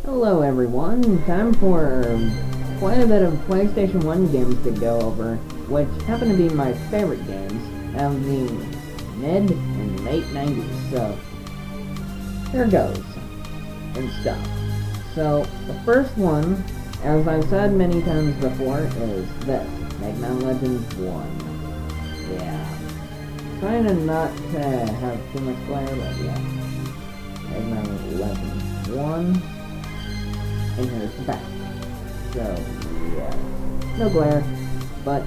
Hello everyone, time for quite a bit of PlayStation 1 games to go over, which happen to be my favorite games of the mid and late 90s, so here goes, and stuff. So, the first one, as I've said many times before, is this, Mega Man Legends 1. Yeah. Trying to not to have too much glare, but yeah. Mega Man Legends 1. And here's the back. So, yeah. No glare. But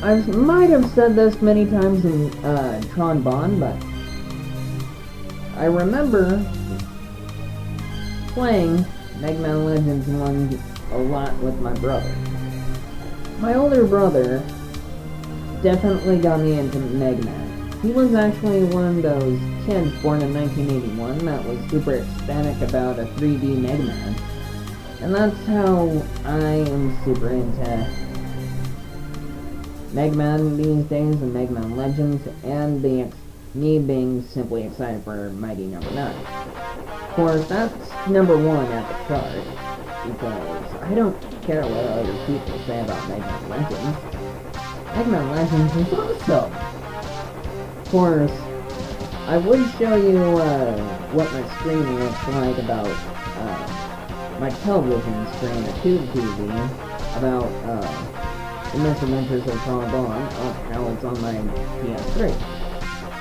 I might have said this many times in Tron Bond, but I remember playing Mega Man Legends 1 a lot with my brother. My older brother definitely got me into Mega Man. He was actually one of those kids born in 1981 that was super ecstatic about a 3D Mega Man. And that's how I am super into Mega Man these days and Mega Man Legends, and me being simply excited for Mighty Number 9. Of course, that's number 1 at the chart, because I don't care what other people say about Mega Man Legends. Mega Man Legends is awesome! Of course, I would show you what my screen looks like about my television screen, a tube TV, about the Misadventures of Tron Bond, how it's on my PS3.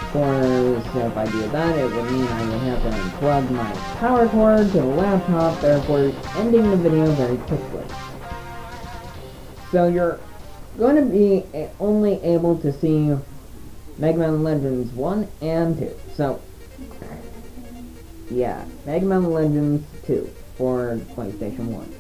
Of course, if I do that, it would mean I would have to unplug my power cord to the laptop, therefore ending the video very quickly. So you're going to be only able to see Mega Man Legends 1 and 2. So, yeah, Mega Man Legends 2 for PlayStation 1.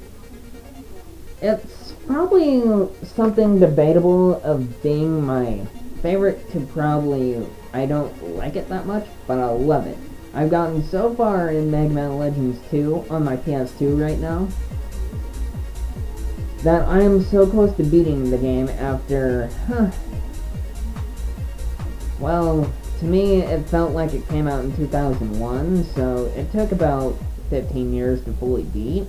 It's probably something debatable of being my favorite to probably, I don't like it that much, but I love it. I've gotten so far in Mega Man Legends 2 on my PS2 right now that I am so close to beating the game after, well, to me, it felt like it came out in 2001, so it took about 15 years to fully beat.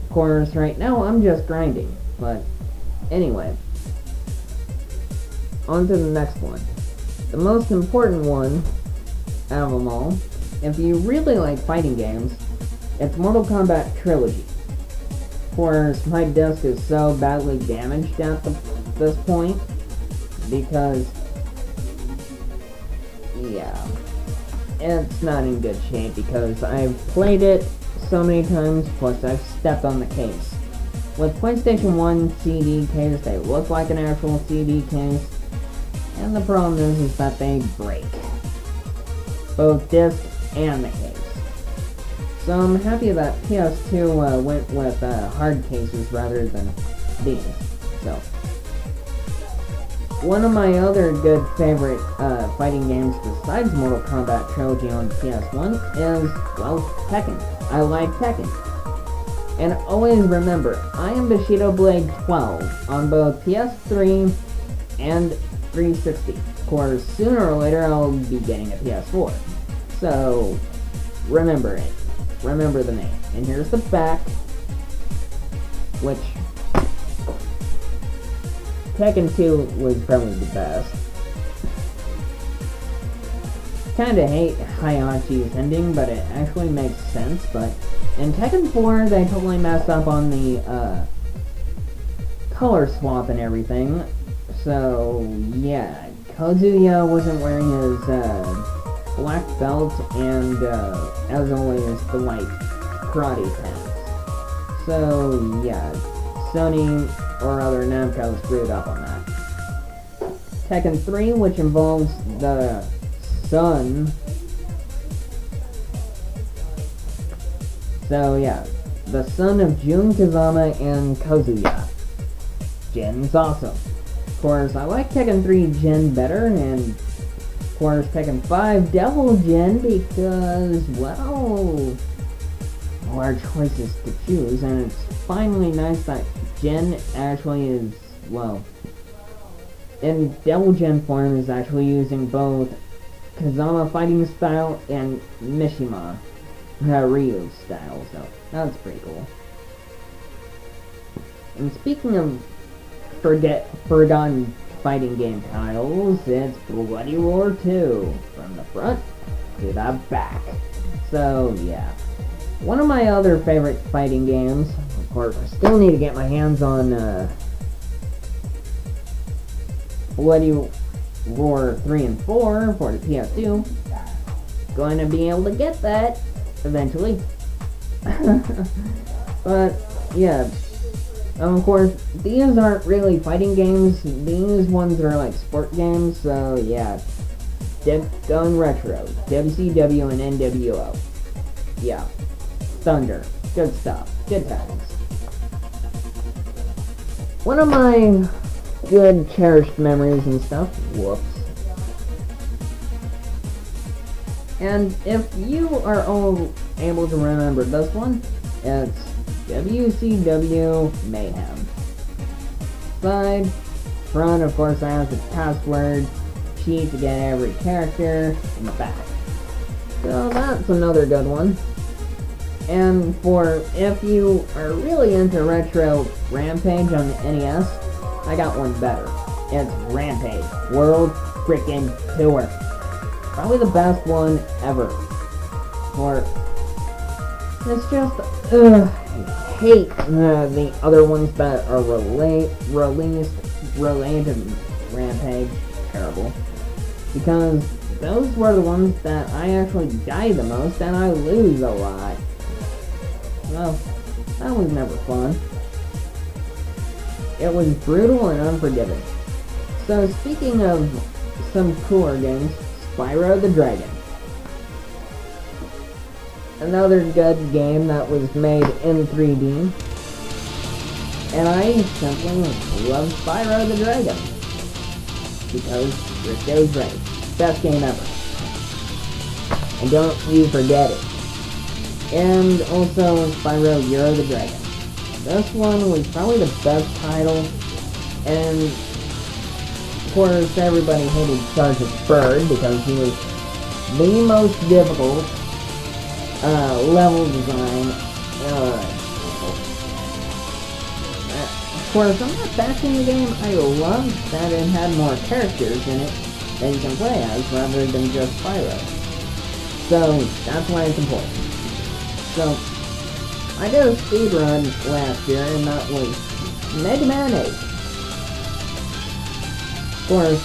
Of course, right now, I'm just grinding, but anyway. On to the next one. The most important one out of them all, if you really like fighting games, it's Mortal Kombat Trilogy. Of course, my disc is so badly damaged at this point, because yeah, it's not in good shape because I've played it so many times, plus I've stepped on the case. With PlayStation 1 CD case, they look like an actual CD case, and the problem is that they break. Both disc and the case. So I'm happy that PS2 went with hard cases rather than these. So, one of my other good favorite fighting games besides Mortal Kombat Trilogy on PS1 is, well, Tekken. I like Tekken. And always remember, I am Bushido Blade 12 on both PS3 and 360. Of course, sooner or later I'll be getting a PS4. So, remember it. Remember the name. And here's the back, which Tekken 2 was probably the best. Kinda hate Hayachi's ending, but it actually makes sense, but in Tekken 4, they totally messed up on the, color swap and everything. So, yeah, Kazuya wasn't wearing his, black belt and, as always, the white karate pants. So, yeah, Sony or other Namco screwed up on that. Tekken 3, which involves the sun. So yeah, the son of Jun Kazama and Kazuya. Jin's awesome. Of course, I like Tekken 3 Jin better, and of course Tekken 5 Devil Jin because, well, more choices to choose, and it's finally nice that Jin actually is, well, in Devil Jin form is actually using both Kazama fighting style and Mishima Ryu style, so that's pretty cool. And speaking of forgotten fighting game titles, it's Bloody Roar 2, from the front to the back. So yeah, one of my other favorite fighting games. Of course, I still need to get my hands on Bloody Roar 3 and 4 for the PS2. Going to be able to get that eventually. But yeah, of course, these aren't really fighting games. These ones are like sport games. So yeah, going retro, WCW and NWO. Yeah, Thunder, good stuff, good times. One of my good cherished memories and stuff. Whoops. And if you are all able to remember this one, it's WCW Mayhem. Side, front, of course, I have the password sheet to get every character in the back. So that's another good one. And for if you are really into retro Rampage on the NES, I got one better. It's Rampage World Frickin' Tour. Probably the best one ever. Or it's just I hate the other ones that are related to Rampage. Terrible. Because those were the ones that I actually die the most and I lose a lot. Well, that was never fun. It was brutal and unforgiving. So speaking of some cooler games, Spyro the Dragon. Another good game that was made in 3D. And I simply love Spyro the Dragon. Because Rick goes right. Best game ever. And don't you forget it. And also Spyro Euro the Dragon. This one was probably the best title. And of course everybody hated Sergeant Bird because he was the most difficult level design. Of course, I'm not bashing the game. I love that it had more characters in it that you can play as rather than just Spyro. So that's why it's important. So I did a speedrun last year, and that was Mega Man 8. Of course,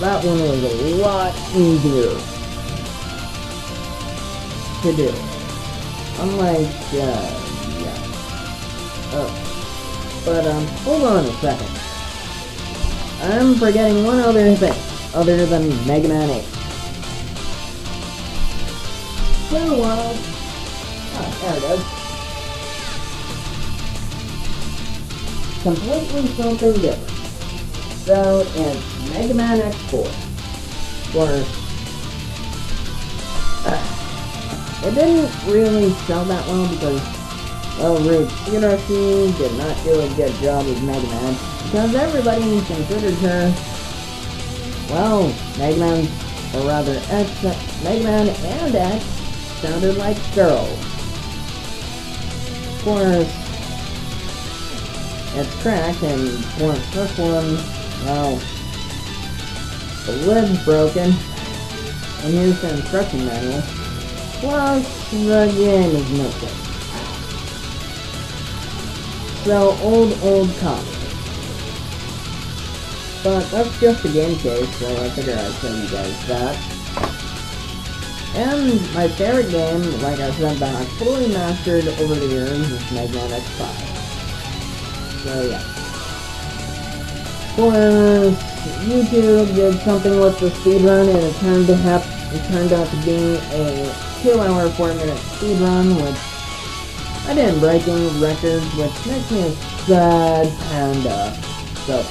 that one was a lot easier to do. Unlike, yeah. But, hold on a second. I'm forgetting one other thing, other than Mega Man 8. So, there it is. Completely something different. So, it's Mega Man X4. Of course, it didn't really sell that well because, well, Ruth Hiroshi did not do a good job with Mega Man because everybody considered her, well, Mega Man, or rather, Mega Man and X sounded like girls. Of course, it's cracked, and for this one, well, the lid's broken, and here's the instruction manual, plus the game is missing. So, old copy. But that's just a game case, so I figured I'd show you guys that. And my favorite game, like I said, that I fully mastered over the years is Mega Man X5. So yeah. Of course, YouTube did something with the speedrun, and it turned out to be a 2-hour, 4-minute speedrun, which I didn't break any records, which makes me a sad panda. So,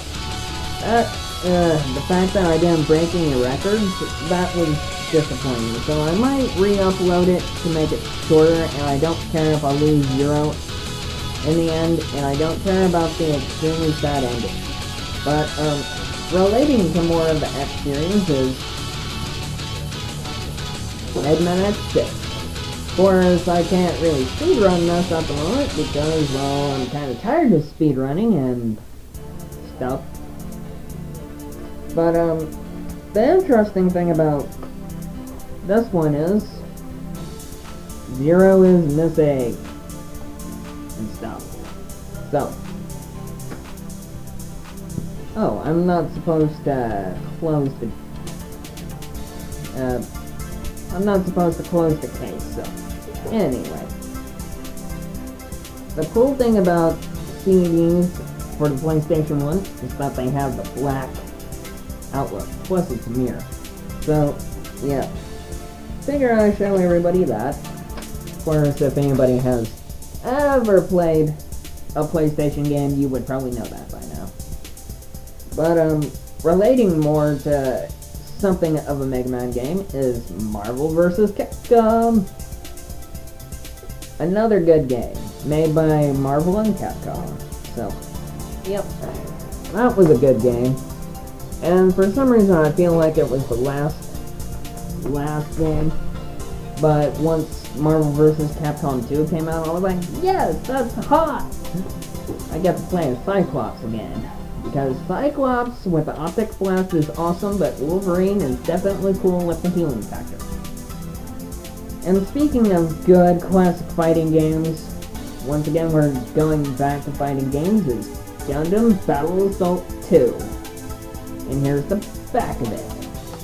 the fact that I didn't break any records, that was disappointing. So I might re-upload it to make it shorter, and I don't care if I lose 0 in the end, and I don't care about the extremely sad ending. But, relating to more of the X series is Mega Man X6. Of course, I can't really speedrun this at the moment because, well, I'm kind of tired of speedrunning and stuff. But, the interesting thing about this one is Zero is missing and stuff. So, oh, I'm not supposed to close the I'm not supposed to close the case, so anyway. The cool thing about CDs for the PlayStation 1 is that they have the black outlook, plus it's a mirror. So, yeah. Figure I'd show everybody that. Of course, if anybody has ever played a PlayStation game, you would probably know that by now. But, relating more to something of a Mega Man game is Marvel vs. Capcom. Another good game, made by Marvel and Capcom. So, yep, that was a good game. And for some reason I feel like it was the last game. But once Marvel vs. Capcom 2 came out, I was like, yes, that's hot! I get to play as Cyclops again. Because Cyclops with the Optic Blast is awesome, but Wolverine is definitely cool with the healing factor. And speaking of good classic fighting games, once again we're going back to fighting games, is Gundam Battle Assault 2. And here's the back of it.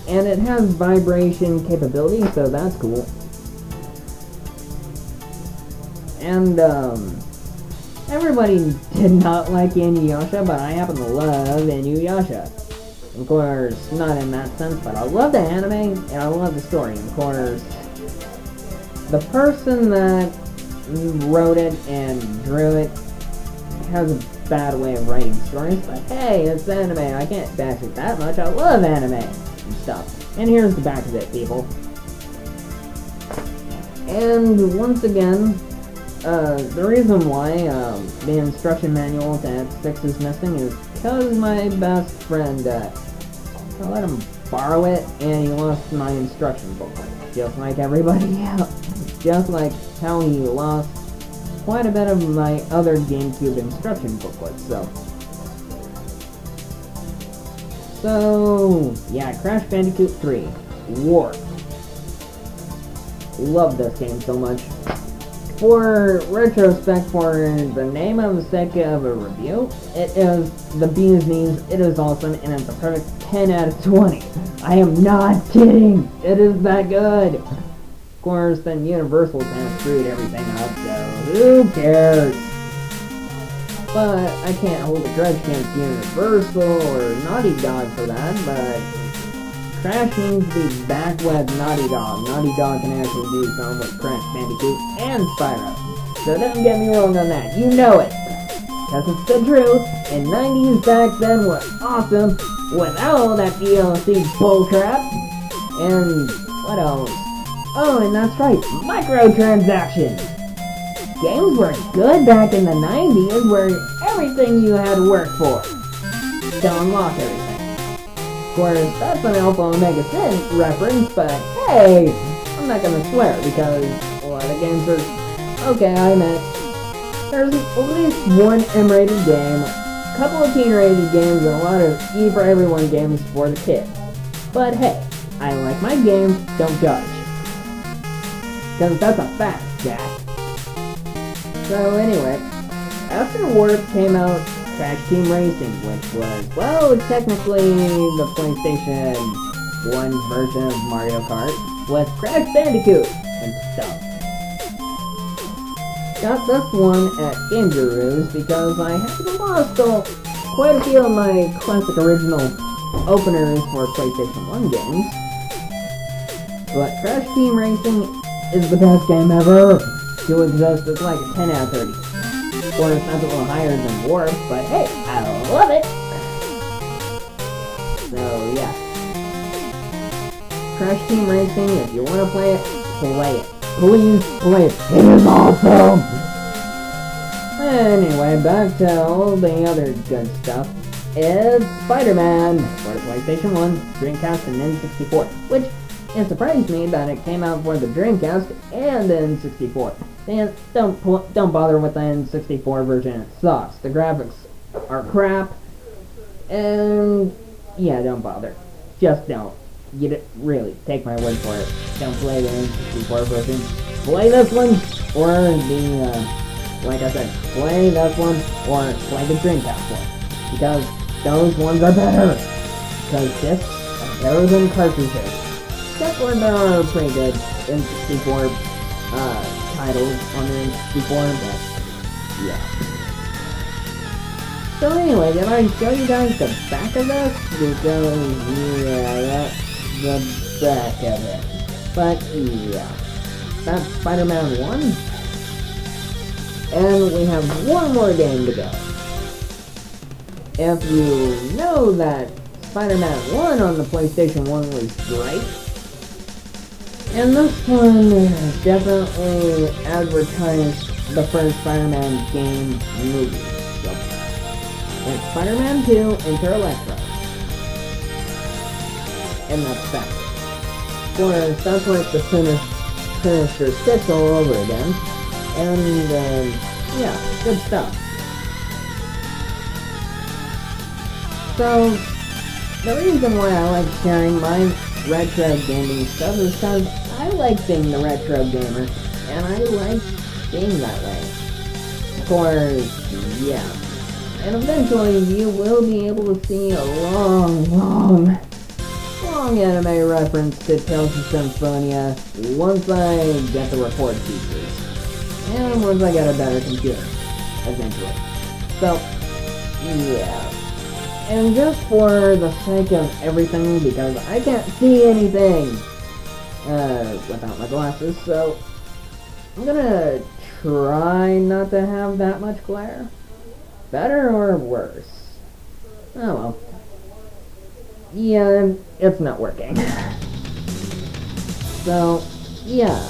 And it has vibration capability, so that's cool. And, everybody did not like Inuyasha, but I happen to love Inuyasha. Of course, not in that sense, but I love the anime, and I love the story. And of course, the person that wrote it and drew it has a bad way of writing stories, but hey, it's anime, I can't bash it that much, I love anime and stuff. And here's the back of it, people. And once again, the reason why the instruction manual to X6 is missing is because my best friend, I let him borrow it, and he lost my instruction booklet. Just like everybody else. Just like how he lost quite a bit of my other GameCube instruction booklets, So, yeah, Crash Bandicoot 3. Warp. Love this game so much. For retrospect, for the name of the sake of a review, it is the bee's knees, it is awesome, and it's a perfect 10 out of 20. I am not kidding! It is that good! Of course, then Universal kind of screwed everything up, so who cares? But I can't hold a grudge against Universal or Naughty Dog for that, but Crash needs to be back with Naughty Dog. Naughty Dog can actually do something with Crash Bandicoot and Spyro. So don't get me wrong on that. You know it. Because it's the truth. And 90s back then were awesome without all that DLC bullcrap. And what else? Oh, and that's right. Microtransactions. Games were good back in the 90s where everything you had to work for to unlock everything. Of course, that's an Alpha Omega Sin reference, but hey, I'm not gonna swear because a lot of games are... Okay, I admit, there's at least one M-rated game, a couple of teen-rated games, and a lot of E for Everyone games for the kids. But hey, I like my games, don't judge. Because that's a fact, Jack. So anyway, after Warp came out, Crash Team Racing, which was, well, technically the PlayStation 1 version of Mario Kart, with Crash Bandicoot and stuff. Got this one at Game Gurus because I had lost quite a few of my classic original openers for PlayStation 1 games. But Crash Team Racing is the best game ever to exist. It's like a 10 out of 30. Of course, that's a little higher than Warp, but hey, I love it! So, yeah. Crash Team Racing, if you want to play it, play it. Please play it. It is awesome! Anyway, back to all the other good stuff. It's Spider-Man for the PlayStation 1, Dreamcast, and N64, which it surprised me that it came out for the Dreamcast and the N64. And don't bother with the N64 version, it sucks. The graphics are crap, and yeah, don't bother. Just don't. Really, take my word for it. Don't play the N64 version. Play this one, or like I said, play this one, or play the Dreamcast one. Because those ones are better. Because discs are better than cartridges. Except when there are pretty good N64 titles on the N64, but yeah. So anyway, did I show you guys the back of this? Because, yeah, that's the back of it. But, yeah. That's Spider-Man 1. And we have one more game to go. If you know that Spider-Man 1 on the PlayStation 1 was great, and this one definitely advertised the first Spider-Man game movie. So, it's Spider-Man 2 Enter Electro. And that's that. Of course, that's like the Sinister Six all over again. And, yeah, good stuff. So, the reason why I like sharing my retro gaming stuff is because I like being the retro gamer, and I like being that way. Of course, yeah. And eventually you will be able to see a long anime reference to Tales of Symphonia once I get the record features. And once I get a better computer, eventually. So, yeah. And just for the sake of everything, because I can't see anything without my glasses, so I'm gonna try not to have that much glare. Better or worse? Oh well. Yeah, it's not working. So, yeah.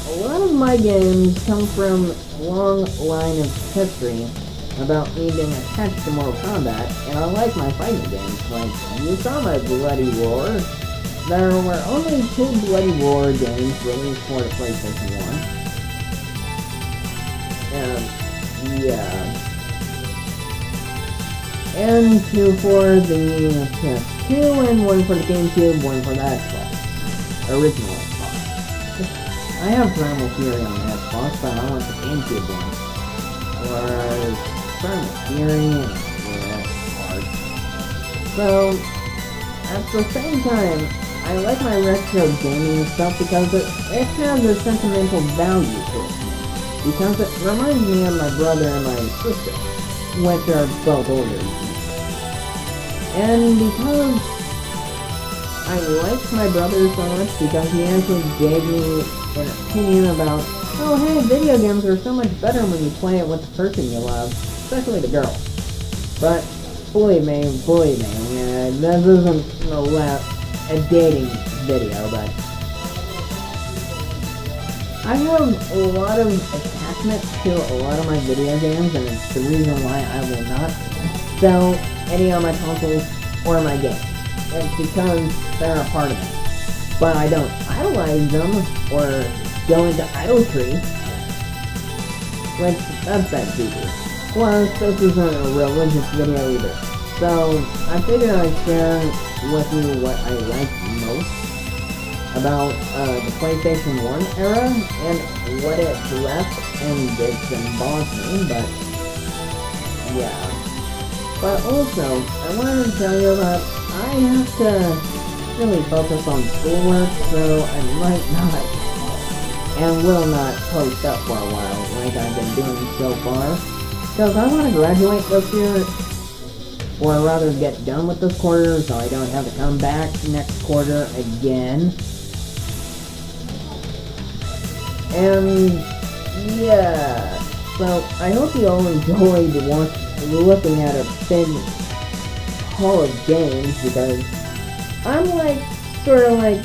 A lot of my games come from a long line of history about me being attached to Mortal Kombat, and I like my fighting games. Like, you saw my Bloody Roar. There were only 2 Bloody Roar games released for the PlayStation 1. And, yeah. And 2 for the PS2, and 1 for the GameCube, 1 for the Xbox. Original Xbox. I have Primal Fury on the Xbox, but I want the GameCube one. Or Primal Fury, yeah, hard. So, at the same time, I like my retro gaming stuff because it has a sentimental value to it. Because it reminds me of my brother and my sister, which are both older than me. And because I like my brother so much, because he actually gave me an opinion about, oh hey, video games are so much better when you play it with the person you love. Especially the girl. But, believe me, this isn't a dating video, but I have a lot of attachment to a lot of my video games, and it's the reason why I will not sell any of my consoles or my games. It's because they're a part of it. But I don't idolize them or go into idolatry, which that's bad TV. Plus, this isn't a religious video either. So, I figured I'd share with you what I like most about the PlayStation 1 era and what it left and did symbolize me, but yeah. But also, I wanted to tell you that I have to really focus on schoolwork, so I might not and will not post up for a while like I've been doing so far. Because I want to graduate this year, or rather get done with this quarter so I don't have to come back next quarter again. And yeah, so I hope you all enjoyed looking at a big haul of games, because I'm like, sort of like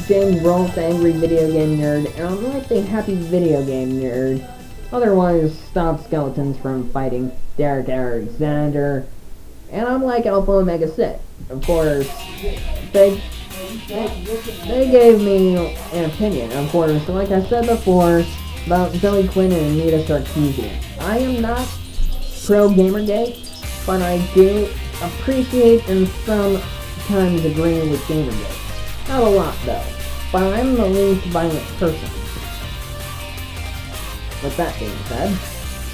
James Rolfe, the Angry Video Game Nerd, and I'm like the Happy Video Game Nerd. Otherwise, stop skeletons from fighting Derek Alexander. And I'm like Alpha Omega Sith. Of course, big they gave me an opinion, of course, like I said before, about Zoe Quinn and Anita Sarkeesian. I am not pro-Gamergate, but I do appreciate and sometimes agree with Gamergate. Not a lot, though, but I'm the least violent person. With that being said,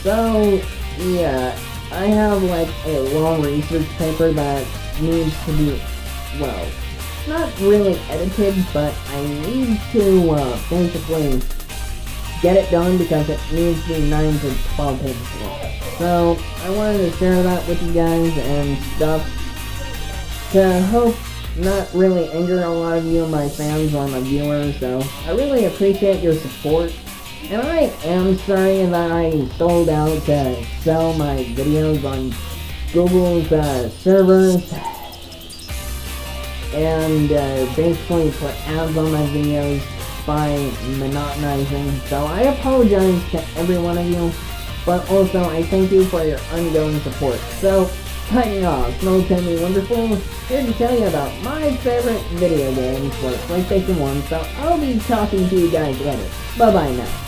so, yeah, I have, like, a long research paper that needs to be, well, not really edited, but I need to, basically get it done because it needs to be 9 to 12 pages long. So, I wanted to share that with you guys and stuff to hope not really anger a lot of you, my fans or my viewers, so I really appreciate your support. And I am sorry that I sold out to sell my videos on Google's servers and basically put ads on my videos by monotonizing. So I apologize to every one of you, but also I thank you for your ongoing support. So, signing off, Snow Timmy Wonderful, here to tell you about my favorite video games for PlayStation 1, so I'll be talking to you guys later. Bye bye now.